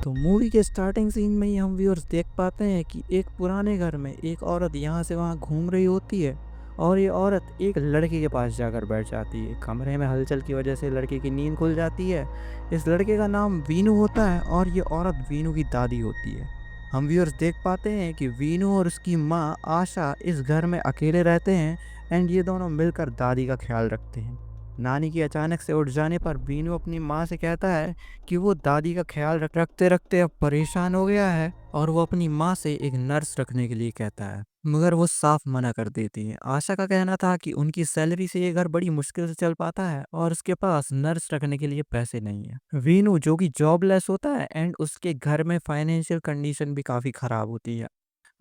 तो मूवी के starting scene में ही हम व्यूअर्स देख पाते हैं कि एक पुराने घर में एक औरत यहाँ से वहाँ घूम रही होती है और ये औरत एक लड़के के पास जाकर बैठ जाती है। कमरे में हलचल की वजह से लड़के की नींद खुल जाती है। इस लड़के का नाम वीनू होता है और ये औरत वीनू की दादी होती है। हम व्यूअर्स देख पाते हैं कि वीनू और उसकी माँ आशा इस घर में अकेले रहते हैं एंड ये दोनों मिलकर दादी का ख्याल रखते हैं। नानी की अचानक से उठ जाने पर वीनू अपनी माँ से कहता है कि वो दादी का ख्याल रखते रखते अब परेशान हो गया है और वो अपनी माँ से एक नर्स रखने के लिए कहता है, मगर वो साफ मना कर देती है। आशा का कहना था कि उनकी सैलरी से ये घर बड़ी मुश्किल से चल पाता है और उसके पास नर्स रखने के लिए पैसे नहीं है। वीनू जो कि जॉबलेस होता है एंड उसके घर में फाइनेंशियल कंडीशन भी काफी खराब होती है।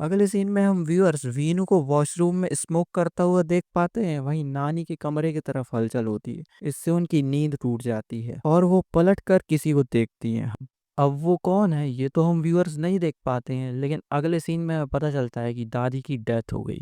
अगले सीन में हम व्यूअर्स वीनू को वॉशरूम में स्मोक करता हुआ देख पाते हैं। वहीं नानी के कमरे की तरफ हलचल होती है। इससे उनकी नींद टूट जाती है और वो पलट कर किसी को देखती हैं। अब वो कौन है ये तो हम व्यूअर्स नहीं देख पाते हैं, लेकिन अगले सीन में हमें पता चलता है कि दादी की डेथ हो गई।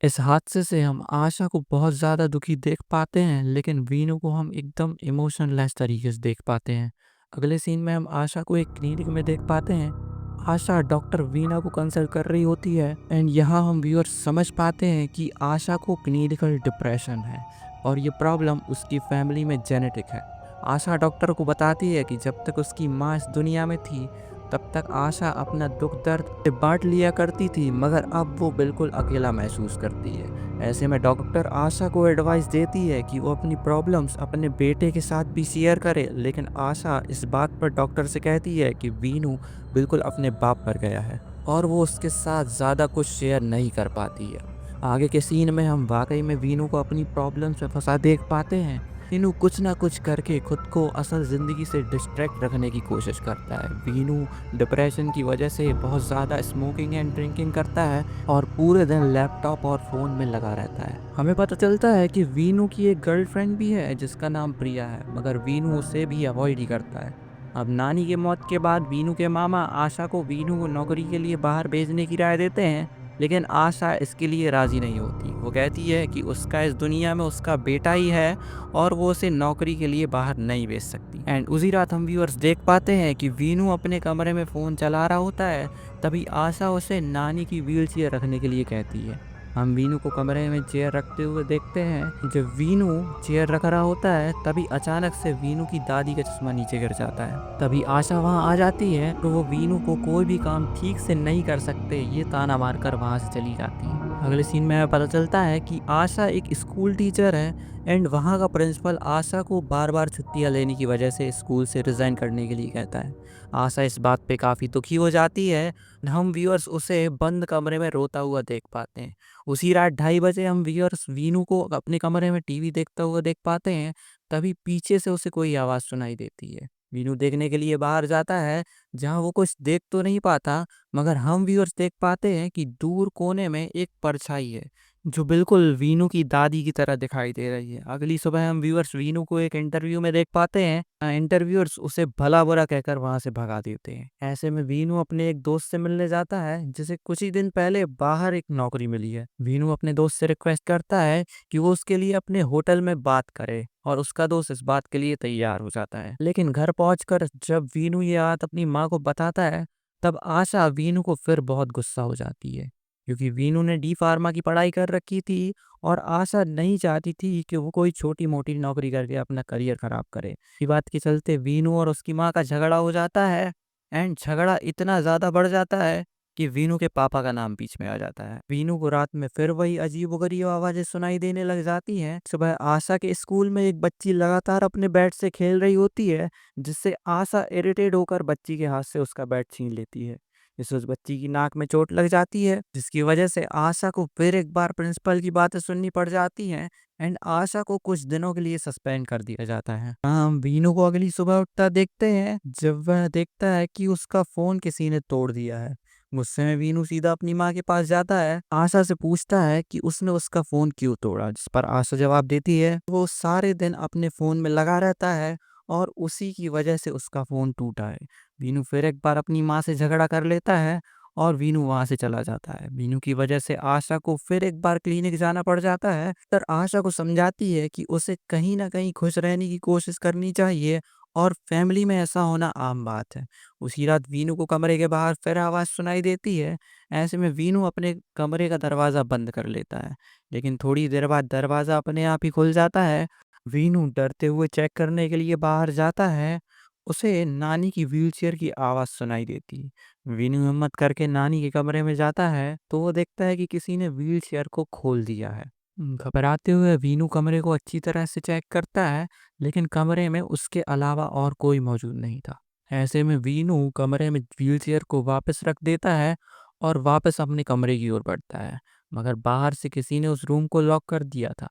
इस हादसे से हम आशा को बहुत ज्यादा दुखी देख पाते हैं, लेकिन वीनू को हम एकदम इमोशनलेस तरीके से देख पाते हैं। अगले सीन में हम आशा को एक क्लिनिक में देख पाते हैं। आशा डॉक्टर वीना को कंसल्ट कर रही होती है एंड यहाँ हम व्यूअर्स समझ पाते हैं कि आशा को क्लिनिकल डिप्रेशन है और ये प्रॉब्लम उसकी फैमिली में जेनेटिक है। आशा डॉक्टर को बताती है कि जब तक उसकी माँ इस दुनिया में थी तब तक आशा अपना दुख दर्द बांट लिया करती थी, मगर अब वो बिल्कुल अकेला महसूस करती है। ऐसे में डॉक्टर आशा को एडवाइस देती है कि वो अपनी प्रॉब्लम्स अपने बेटे के साथ भी शेयर करे, लेकिन आशा इस बात पर डॉक्टर से कहती है कि वीनू बिल्कुल अपने बाप पर गया है और वो उसके साथ ज़्यादा कुछ शेयर नहीं कर पाती है। आगे के सीन में हम वाकई में वीनू को अपनी प्रॉब्लम्स में फंसा देख पाते हैं। वीनू कुछ ना कुछ करके खुद को असल ज़िंदगी से डिस्ट्रैक्ट रखने की कोशिश करता है। वीनू डिप्रेशन की वजह से बहुत ज़्यादा स्मोकिंग एंड ड्रिंकिंग करता है और पूरे दिन लैपटॉप और फ़ोन में लगा रहता है। हमें पता चलता है कि वीनू की एक गर्लफ्रेंड भी है जिसका नाम प्रिया है, मगर वीनू उसे भी अवॉइड ही करता है। अब नानी के मौत के बाद वीनू के मामा आशा को वीनू को नौकरी के लिए बाहर भेजने की राय देते हैं, लेकिन आशा इसके लिए राजी नहीं होती। वो कहती है कि उसका इस दुनिया में उसका बेटा ही है और वो उसे नौकरी के लिए बाहर नहीं भेज सकती। एंड उसी रात हम व्यूअर्स देख पाते हैं कि वीनू अपने कमरे में फ़ोन चला रहा होता है। तभी आशा उसे नानी की व्हील चेयर रखने के लिए कहती है। हम वीनू को कमरे में चेयर रखते हुए देखते हैं। जब वीनू चेयर रख रहा होता है तभी अचानक से वीनू की दादी का चश्मा नीचे गिर जाता है। तभी आशा वहां आ जाती है तो वो वीनू को कोई भी काम ठीक से नहीं कर सकते ये ताना मारकर वहां से चली जाती है। अगले सीन में हमें पता चलता है कि आशा एक स्कूल टीचर है एंड वहाँ का प्रिंसिपल आशा को बार बार छुट्टियाँ लेने की वजह से स्कूल से रिज़ाइन करने के लिए कहता है। आशा इस बात पे काफ़ी दुखी हो जाती है। हम व्यूअर्स उसे बंद कमरे में रोता हुआ देख पाते हैं। उसी रात 2:30 बजे हम व्यूअर्स वीनू को अपने कमरे में टीवी देखता हुआ देख पाते हैं। तभी पीछे से उसे कोई आवाज़ सुनाई देती है। वीनू देखने के लिए बाहर जाता है, जहाँ वो कुछ देख तो नहीं पाता, मगर हम व्यूअर्स देख पाते हैं कि दूर कोने में एक परछाई है जो बिल्कुल वीनू की दादी की तरह दिखाई दे रही है। अगली सुबह हम व्यूअर्स वीनू को एक इंटरव्यू में देख पाते हैं। इंटरव्यूअर्स उसे भला बुरा कहकर वहां से भगा देते हैं। ऐसे में वीनू अपने एक दोस्त से मिलने जाता है जिसे कुछ ही दिन पहले बाहर एक नौकरी मिली है। वीनू अपने दोस्त से रिक्वेस्ट करता है कि वो उसके लिए अपने होटल में बात करे और उसका दोस्त इस बात के लिए तैयार हो जाता है। लेकिन घर पहुंचकर जब वीनू ये बात अपनी माँ को बताता है तब आशा वीनू को फिर बहुत गुस्सा हो जाती है, क्योंकि वीनू ने डी फार्मा की पढ़ाई कर रखी थी और आशा नहीं चाहती थी कि वो कोई छोटी मोटी नौकरी करके अपना करियर खराब करे। इसी बात के चलते वीनू और उसकी माँ का झगड़ा हो जाता है एंड झगड़ा इतना ज्यादा बढ़ जाता है कि वीनू के पापा का नाम बीच में आ जाता है। वीनू को रात में फिर वही अजीबोगरीब आवाजें सुनाई देने लग जाती हैं। सुबह आशा के स्कूल में एक बच्ची लगातार अपने बैट से खेल रही होती है, जिससे आशा इरिटेट होकर बच्ची के हाथ से उसका बैट छीन लेती है। जिससे उस बच्ची की नाक में चोट लग जाती है, जिसकी वजह से आशा को फिर एक बार प्रिंसिपल की बातें सुननी पड़ जाती हैं एंड आशा को कुछ दिनों के लिए सस्पेंड कर दिया जाता है। हम वीनू को अगली सुबह उठता देखते हैं जब वह देखता है कि उसका फोन किसी ने तोड़ दिया है। गुस्से में वीनू सीधा अपनी माँ के पास जाता है। आशा से पूछता है कि उसने उसका फोन क्यों तोड़ा, जिस पर आशा जवाब देती है वो सारे दिन अपने फोन में लगा रहता है और उसी की वजह से उसका फोन टूटा है। वीनू फिर एक बार अपनी माँ से झगड़ा कर लेता है और वीनू वहां से चला जाता है। वीनू की वजह से आशा को फिर एक बार क्लिनिक जाना पड़ जाता है। तर आशा को समझाती है कि उसे कहीं ना कहीं खुश रहने की कोशिश करनी चाहिए और फैमिली में ऐसा होना आम बात है। उसी रात वीनू को कमरे के बाहर फिर आवाज़ सुनाई देती है। ऐसे में वीनू अपने कमरे का दरवाज़ा बंद कर लेता है, लेकिन थोड़ी देर बाद दरवाज़ा अपने आप ही खुल जाता है। वीनू डरते हुए चेक करने के लिए बाहर जाता है। उसे नानी की व्हीलचेयर की आवाज़ सुनाई देती है। वीनू हिम्मत करके नानी के कमरे में जाता है तो वो देखता है कि किसी ने व्हीलचेयर को खोल दिया है। घबराते हुए वीनू कमरे को अच्छी तरह से चेक करता है, लेकिन कमरे में उसके अलावा और कोई मौजूद नहीं था। ऐसे में वीनू कमरे में व्हीलचेयर को वापस रख देता है और वापस अपने कमरे की ओर बढ़ता है, मगर बाहर से किसी ने उस रूम को लॉक कर दिया था।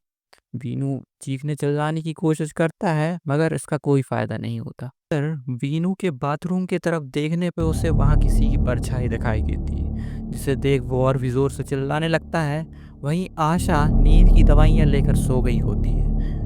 वीनू चीखने चिल्लाने की कोशिश करता है, मगर इसका कोई फायदा नहीं होता। फिर वीनू के बाथरूम की तरफ देखने पे उसे वहां किसी की परछाई दिखाई देती है, जिसे देख वो और भी जोर से चिल्लाने लगता है। वहीं आशा नींद की दवाइयां लेकर सो गई होती है।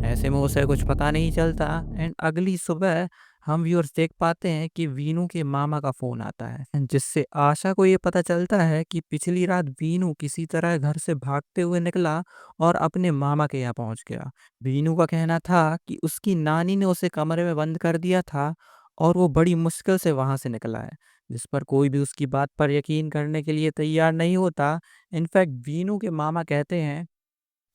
ऐसे में उसे कुछ पता नहीं चलता। एंड अगली सुबह हम व्यूअर्स देख पाते हैं कि वीनू के मामा का फोन आता है, जिससे आशा को ये पता चलता है कि पिछली रात वीनू किसी तरह घर से भागते हुए निकला और अपने मामा के यहाँ पहुंच गया। वीनू का कहना था कि उसकी नानी ने उसे कमरे में बंद कर दिया था और वो बड़ी मुश्किल से वहां से निकला है, जिस पर कोई भी उसकी बात पर यकीन करने के लिए तैयार नहीं होता। इनफैक्ट वीनू के मामा कहते हैं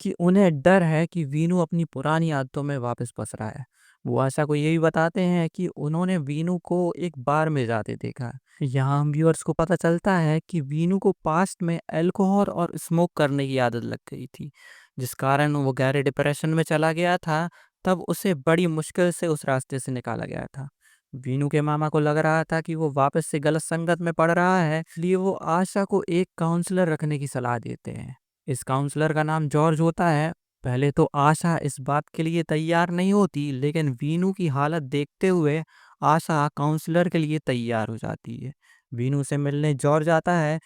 कि उन्हें डर है कि वीनू अपनी पुरानी आदतों में वापस फंस रहा है। वो आशा को ये भी बताते हैं कि उन्होंने वीनू को एक बार में जाते देखा है। यहाँ हम व्यूअर्स को पता चलता है कि वीनू को पास्ट में अल्कोहल और स्मोक करने की आदत लग गई थी, जिस कारण वो गहरे डिप्रेशन में चला गया था। तब उसे बड़ी मुश्किल से उस रास्ते से निकाला गया था। वीनू के मामा को लग रहा था कि वो वापस से गलत संगत में पड़ रहा है, इसलिए वो आशा को एक काउंसलर रखने की सलाह देते हैं। इस काउंसलर का नाम जॉर्ज होता है। पहले तो आशा इस बात के लिए तैयार नहीं होती, लेकिन वीनू की हालत देखते हुए आशा काउंसलर के लिए तैयार हो जाती है। वीनू से मिलने जॉर्ज आता है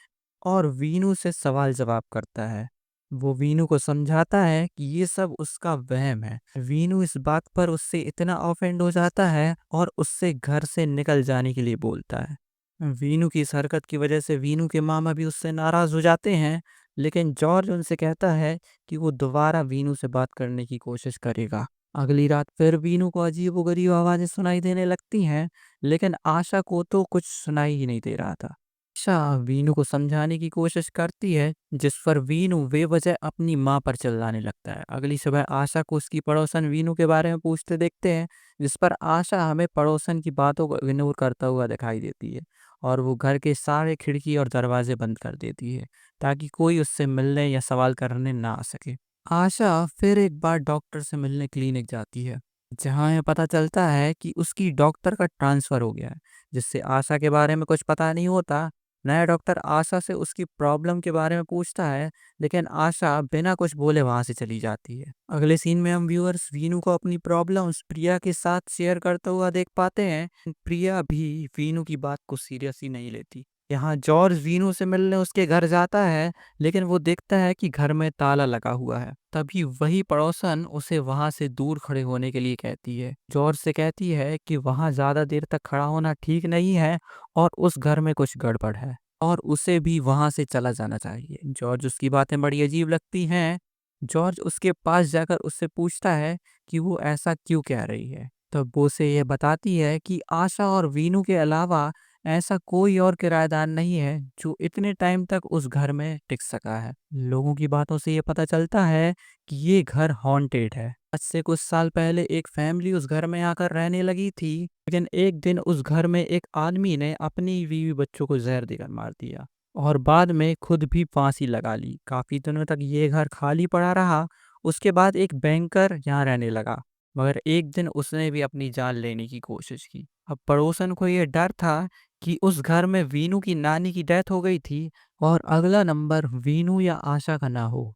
और वीनू से सवाल जवाब करता है। वो वीनू को समझाता है कि ये सब उसका वहम है। वीनू इस बात पर उससे इतना ऑफेंड हो जाता है और उससे घर से निकल जाने के लिए बोलता है। वीनू की इस हरकत की वजह से वीनू के मामा भी उससे नाराज हो जाते हैं, लेकिन जॉर्ज उनसे कहता है कि वो दोबारा वीनू से बात करने की कोशिश करेगा। अगली रात फिर वीनू को अजीबोगरीब आवाजें सुनाई देने लगती हैं, लेकिन आशा को तो कुछ सुनाई ही नहीं दे रहा था। आशा वीनू को समझाने की कोशिश करती है, जिस पर वीनू बेवजह अपनी माँ पर चिल्लाने लगता है। अगली सुबह आशा को उसकी पड़ोसन वीनू के बारे में पूछते देखते हैं, जिस पर आशा हमें पड़ोसन की बातों को इग्नोर करता हुआ दिखाई देती है और वो घर के सारे खिड़की और दरवाजे बंद कर देती है, ताकि कोई उससे मिलने या सवाल करने ना आ सके। आशा फिर एक बार डॉक्टर से मिलने क्लिनिक जाती है, जहाँ ये पता चलता है कि उसकी डॉक्टर का ट्रांसफ़र हो गया है, जिससे आशा के बारे में कुछ पता नहीं होता। नया डॉक्टर आशा से उसकी प्रॉब्लम के बारे में पूछता है, लेकिन आशा बिना कुछ बोले वहाँ से चली जाती है। अगले सीन में हम व्यूअर्स वीनू को अपनी प्रॉब्लम्स प्रिया के साथ शेयर करता हुआ देख पाते हैं। प्रिया भी वीनू की बात को सीरियस ही नहीं लेती। यहाँ जॉर्ज वीनू से मिलने उसके घर जाता है, लेकिन वो देखता है कि घर में ताला लगा हुआ है। तभी वही पड़ोसन उसे वहां से दूर खड़े होने के लिए कहती है। जॉर्ज से कहती है कि वहां ज्यादा देर तक खड़ा होना ठीक नहीं है और उस घर में कुछ गड़बड़ है और उसे भी वहां से चला जाना चाहिए। जॉर्ज उसकी बातें बड़ी अजीब लगती हैं। जॉर्ज उसके पास जाकर उससे पूछता है कि वो ऐसा क्यों कह रही है। तब वो उसे यह बताती है कि आशा और वीनू के अलावा ऐसा कोई और किराएदार नहीं है जो इतने टाइम तक उस घर में टिक सका है। लोगों की बातों से ये पता चलता है कि ये घर हॉन्टेड है। आज से कुछ साल पहले एक फैमिली उस घर में आकर रहने लगी थी, लेकिन एक दिन उस घर में एक आदमी ने अपनी बीवी बच्चों को जहर देकर मार दिया और बाद में खुद भी फांसी लगा ली। काफी दिनों तक ये घर खाली पड़ा रहा। उसके बाद एक बैंकर यहाँ रहने लगा, मगर एक दिन उसने भी अपनी जान लेने की कोशिश की। अब पड़ोसन को ये डर था कि उस घर में वीनू की नानी की डेथ हो गई थी और अगला नंबर वीनू या आशा का ना हो।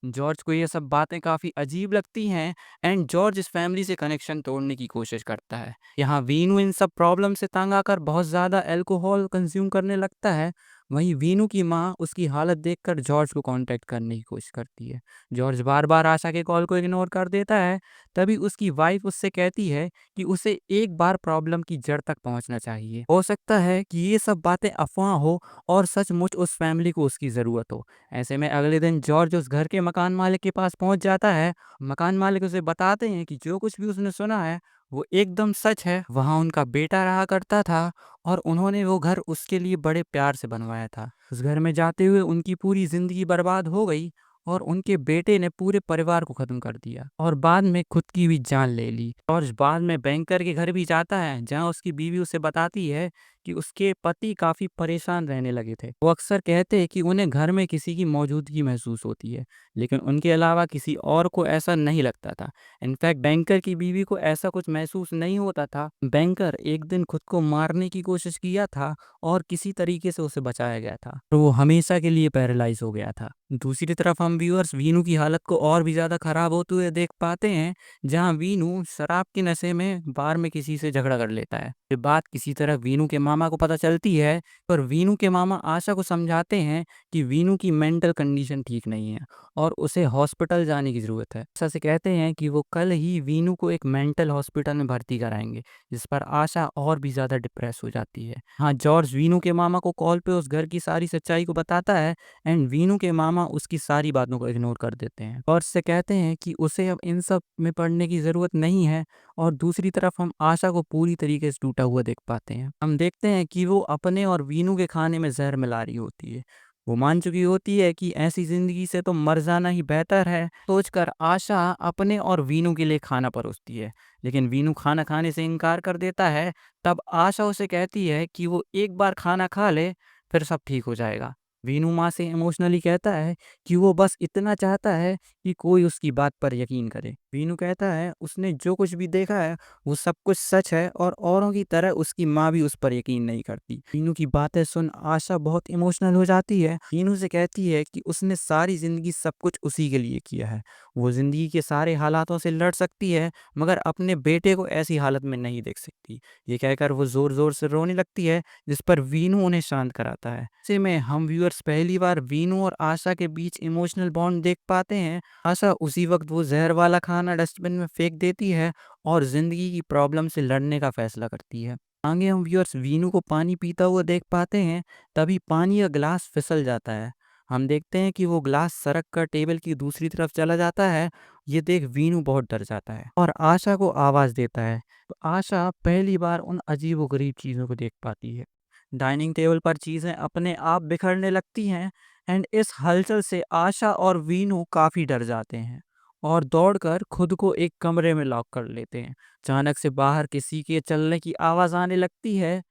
जॉर्ज को ये सब बातें काफ़ी अजीब लगती हैं एंड जॉर्ज इस फैमिली से कनेक्शन तोड़ने की कोशिश करता है। यहाँ वीनू इन सब प्रॉब्लम से तंग आकर बहुत ज़्यादा अल्कोहल कंज्यूम करने लगता है। वहीं वीनू की माँ उसकी हालत देखकर जॉर्ज को कांटेक्ट करने की कोशिश करती है। जॉर्ज बार बार आशा के कॉल को इग्नोर कर देता है। तभी उसकी वाइफ उससे कहती है कि उसे एक बार प्रॉब्लम की जड़ तक पहुंचना चाहिए। हो सकता है कि ये सब बातें अफवाह हो और सचमुच उस फैमिली को उसकी ज़रूरत हो। ऐसे में अगले दिन जॉर्ज उस घर के मकान मालिक के पास पहुंच जाता है। मकान मालिक उसे बताते हैं कि जो कुछ भी उसने सुना है वो एकदम सच है। वहाँ उनका बेटा रहा करता था और उन्होंने वो घर उसके लिए बड़े प्यार से बनवाया था। उस घर में जाते हुए उनकी पूरी ज़िंदगी बर्बाद हो गई और उनके बेटे ने पूरे परिवार को ख़त्म कर दिया और बाद में खुद की भी जान ले ली। जॉर्ज बाद में बैंकर के घर भी जाता है, जहाँ उसकी बीवी उसे बताती है कि उसके पति काफ़ी परेशान रहने लगे थे। वो अक्सर कहते हैं कि उन्हें घर में किसी की मौजूदगी महसूस होती है, लेकिन उनके अलावा किसी और को ऐसा नहीं लगता था। इनफैक्ट बैंकर की बीवी को ऐसा कुछ महसूस नहीं होता था। बैंकर एक दिन खुद को मारने की कोशिश किया था और किसी तरीके से उसे बचाया गया था और वो हमेशा के लिए पैरालाइज हो गया था। दूसरी तरफ हम व्यूअर्स वीनू की हालत को और भी ज़्यादा खराब होते हुए देख पाते हैं, जहां वीनू शराब के नशे में बार में किसी से झगड़ा कर लेता है। ये बात किसी तरह वीनू के मामा को पता चलती है, पर वीनू के मामा आशा को समझाते हैं कि वीनू की मेंटल कंडीशन ठीक नहीं है और उसे हॉस्पिटल जाने की ज़रूरत है। आशा से कहते हैं कि वो कल ही वीनू को एक मेंटल हॉस्पिटल में भर्ती कराएंगे, जिस पर आशा और भी ज़्यादा डिप्रेस हो जाती है। हाँ, जॉर्ज वीनू के मामा को कॉल पे उस घर की सारी सच्चाई को बताता है एंड वीनू के मामा उसकी सारी बातों को इग्नोर कर देते हैं और उससे कहते हैं कि उसे अब इन सब में पड़ने की ज़रूरत नहीं है। और दूसरी तरफ हम आशा को पूरी तरीके से टूटा हुआ देख पाते हैं। हम देखते हैं कि वो अपने और वीनू के खाने में जहर मिला रही होती है। वो मान चुकी होती है कि ऐसी जिंदगी से तो मर जाना ही बेहतर है। सोचकर आशा अपने और वीनू के लिए खाना परोसती है, लेकिन वीनू खाना खाने से इनकार कर देता है। तब आशा उसे कहती है कि वो एक बार खाना खा ले, फिर सब ठीक हो जाएगा। वीनू माँ से इमोशनली कहता है कि वो बस इतना चाहता है कि कोई उसकी बात पर यकीन करे। वीनू कहता है उसने जो कुछ भी देखा है वो सब कुछ सच है और औरों की तरह उसकी माँ भी उस पर यकीन नहीं करती। वीनू की बातें सुन आशा बहुत इमोशनल हो जाती है। वीनू से कहती है कि उसने सारी जिंदगी सब कुछ उसी के लिए किया है। वो जिंदगी के सारे हालातों से लड़ सकती है, मगर अपने बेटे को ऐसी हालत में नहीं देख सकती। ये कहकर वो जोर जोर से रोने लगती है, जिस पर वीनू उन्हें शांत कराता है। ऐसे में हम व्यूअर्स पहली बार वीनू और आशा के बीच इमोशनल बॉन्ड देख पाते हैं। आशा उसी वक्त वो जहर वाला खाना डस्टबिन में फेंक देती है और जिंदगी की प्रॉब्लम से लड़ने का फैसला करती है। आगे हम व्यूअर्स वीनू को पानी पीता हुआ देख पाते हैं। तभी पानी का ग्लास फिसल जाता है। हम देखते हैं कि वो ग्लास सरक कर टेबल की दूसरी तरफ चला जाता है। ये देख वीनू बहुत डर जाता है और आशा को आवाज देता है। तो आशा पहली बार उन अजीबोगरीब चीजों को देख पाती है। डाइनिंग टेबल पर चीजें अपने आप बिखरने लगती हैं एंड इस हलचल से आशा और वीनू काफी डर जाते हैं और दौड़कर खुद को एक कमरे में लॉक कर लेते हैं। अचानक से बाहर किसी के चलने की आवाज आने लगती है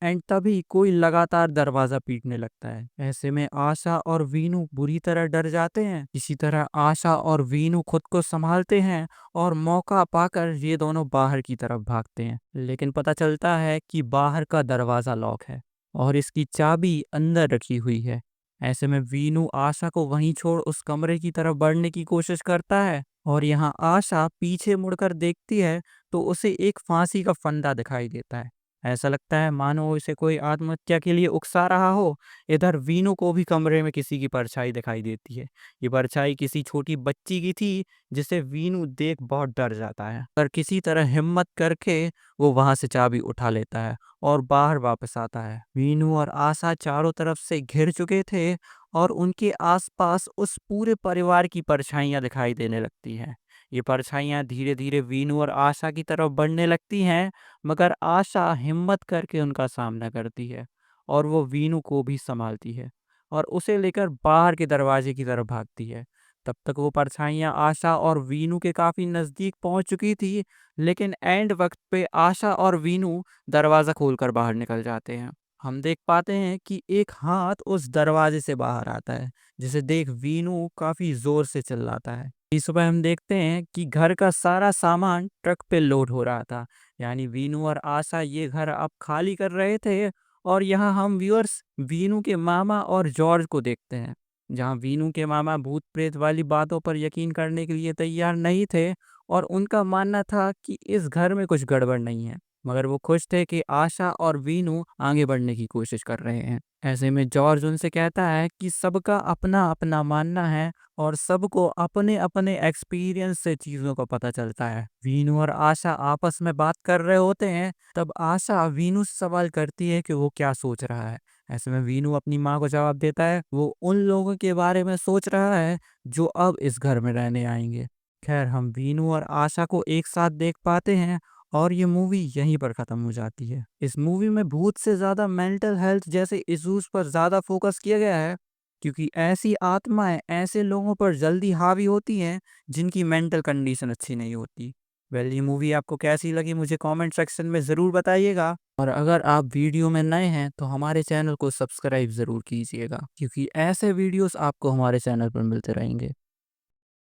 एंड तभी कोई लगातार दरवाजा पीटने लगता है। ऐसे में आशा और वीनू बुरी तरह डर जाते हैं। इसी तरह आशा और वीनू खुद को संभालते हैं और मौका पाकर ये दोनों बाहर की तरफ भागते हैं, लेकिन पता चलता है कि बाहर का दरवाजा लॉक है और इसकी चाबी अंदर रखी हुई है। ऐसे में वीनू आशा को वहीं छोड़ उस कमरे की तरफ बढ़ने की कोशिश करता है और यहाँ आशा पीछे मुड़कर देखती है तो उसे एक फांसी का फंदा दिखाई देता है। ऐसा लगता है मानो इसे कोई आत्महत्या के लिए उकसा रहा हो। इधर वीनू को भी कमरे में किसी की परछाई दिखाई देती है। ये परछाई किसी छोटी बच्ची की थी, जिसे वीनू देख बहुत डर जाता है, पर किसी तरह हिम्मत करके वो वहां से चाबी उठा लेता है और बाहर वापस आता है। वीनू और आशा चारों तरफ से घिर चुके थे और उनके आसपास उस पूरे परिवार की परछाइयां दिखाई देने लगती हैं। ये परछाइयां धीरे धीरे वीनू और आशा की तरफ बढ़ने लगती हैं, मगर आशा हिम्मत करके उनका सामना करती है और वो वीनू को भी संभालती है और उसे लेकर बाहर के दरवाजे की तरफ भागती है। तब तक वो परछाइयां आशा और वीनू के काफी नजदीक पहुंच चुकी थी, लेकिन एंड वक्त पे आशा और वीनू दरवाजा खोलकर बाहर निकल जाते हैं। हम देख पाते हैं कि एक हाथ उस दरवाजे से बाहर आता है, जिसे देख वीनू काफी जोर से चिल्लाता है। इस सुबह हम देखते हैं कि घर का सारा सामान ट्रक पे लोड हो रहा था। यानी वीनू और आशा ये घर अब खाली कर रहे थे और यहाँ हम व्यूअर्स वीनू के मामा और जॉर्ज को देखते हैं, जहाँ वीनू के मामा भूत प्रेत वाली बातों पर यकीन करने के लिए तैयार नहीं थे और उनका मानना था कि इस घर में कुछ गड़बड़ नहीं है, मगर वो खुश थे कि आशा और वीनू आगे बढ़ने की कोशिश कर रहे हैं। ऐसे में जॉर्ज उनसे कहता है कि सबका अपना अपना मानना है और सबको अपने अपने एक्सपीरियंस से चीजों का पता चलता है। वीनू और आशा आपस में बात कर रहे होते हैं। तब आशा वीनू से सवाल करती है कि वो क्या सोच रहा है। ऐसे में वीनू अपनी माँ को जवाब देता है वो उन लोगों के बारे में सोच रहा है जो अब इस घर में रहने आएंगे। खैर हम वीनू और आशा को एक साथ देख पाते हैं और ये मूवी यहीं पर ख़त्म हो जाती है। इस मूवी में भूत से ज़्यादा मेंटल हेल्थ जैसे इश्यूज़ पर ज़्यादा फ़ोकस किया गया है, क्योंकि ऐसी आत्माएँ ऐसे लोगों पर जल्दी हावी होती हैं जिनकी मेंटल कंडीशन अच्छी नहीं होती। वेल, ये मूवी आपको कैसी लगी मुझे कमेंट सेक्शन में ज़रूर बताइएगा। और अगर आप वीडियो में नए हैं तो हमारे चैनल को सब्सक्राइब ज़रूर कीजिएगा, क्योंकि ऐसे वीडियोस आपको हमारे चैनल पर मिलते रहेंगे।